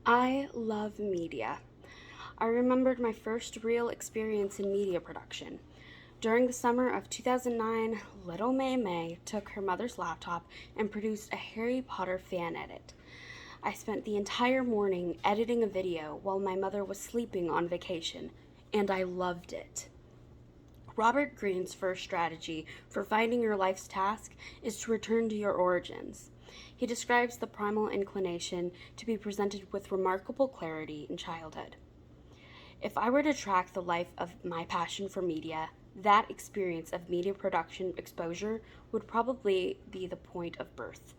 I love media. I remembered my first real experience in media production. During the summer of 2009, little May took her mother's laptop and produced a Harry Potter fan edit. I spent the entire morning editing a video while my mother was sleeping on vacation, and I loved it. Robert Greene's first strategy for finding your life's task is to return to your origins. He describes the primal inclination to be presented with remarkable clarity in childhood. If I were to track the life of my passion for media, that experience of media production exposure would probably be the point of birth.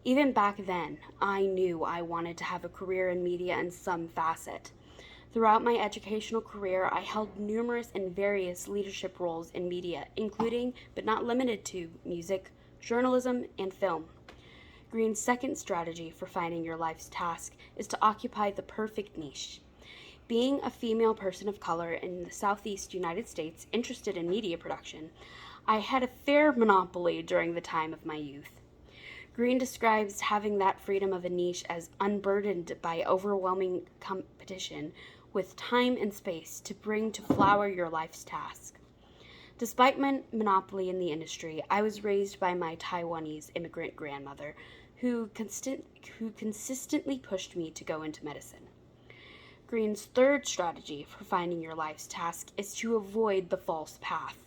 Even back then, I knew I wanted to have a career in media in some facet. Throughout my educational career, I held numerous and various leadership roles in media, including, but not limited to, music, journalism, and film. Greene's second strategy for finding your life's task is to occupy the perfect niche. Being a female person of color in the Southeast United States interested in media production, I had a fair monopoly during the time of my youth. Greene describes having that freedom of a niche as unburdened by overwhelming competition, with time and space to bring to flower your life's task. Despite my monopoly in the industry, I was raised by my Taiwanese immigrant grandmother, who consistently pushed me to go into medicine. Greene's third strategy for finding your life's task is to avoid the false path.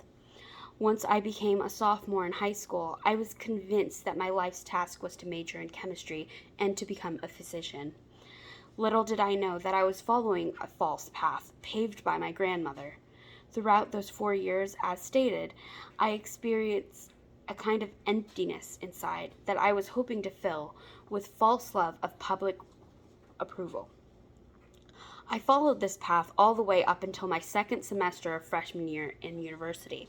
Once I became a sophomore in high school, I was convinced that my life's task was to major in chemistry and to become a physician. Little did I know that I was following a false path paved by my grandmother. Throughout those 4 years, as stated, I experienced a kind of emptiness inside that I was hoping to fill with false love of public approval. I followed this path all the way up until my second semester of freshman year in university.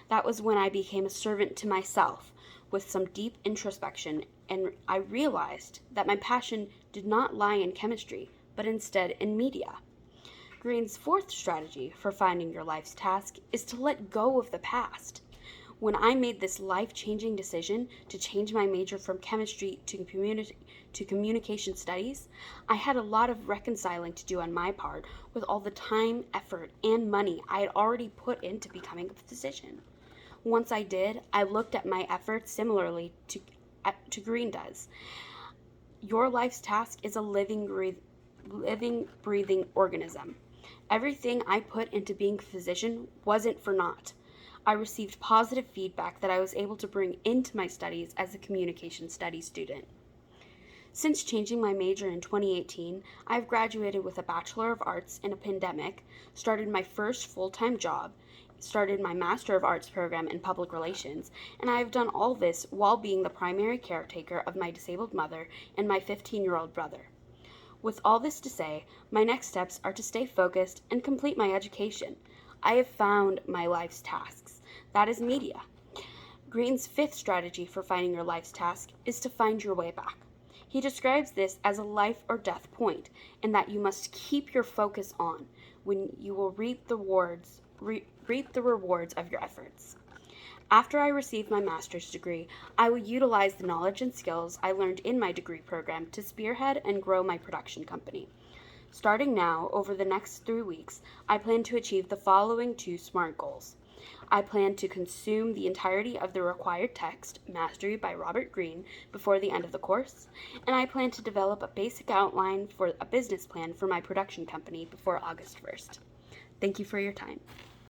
That was when I became a servant to myself with some deep introspection, and I realized that my passion did not lie in chemistry, but instead in media. Greene's fourth strategy for finding your life's task is to let go of the past. When I made this life-changing decision to change my major from chemistry to communication studies, I had a lot of reconciling to do on my part with all the time, effort, and money I had already put into becoming a physician. Once I did, I looked at my efforts similarly to Greene does. Your life's task is a living, breathing organism. Everything I put into being a physician wasn't for naught. I received positive feedback that I was able to bring into my studies as a communication studies student. Since changing my major in 2018, I've graduated with a Bachelor of Arts in a pandemic, started my first full-time job, started my Master of Arts program in Public Relations, and I have done all this while being the primary caretaker of my disabled mother and my 15-year-old brother. With all this to say, my next steps are to stay focused and complete my education. I have found my life's tasks. That is media. Greene's fifth strategy for finding your life's task is to find your way back. He describes this as a life or death point, and that you must keep your focus on when you will reap the rewards of your efforts. After I received my master's degree, I will utilize the knowledge and skills I learned in my degree program to spearhead and grow my production company. Starting now, over the next 3 weeks, I plan to achieve the following 2 SMART goals. I plan to consume the entirety of the required text, Mastery by Robert Greene, before the end of the course, and I plan to develop a basic outline for a business plan for my production company before August 1st. Thank you for your time.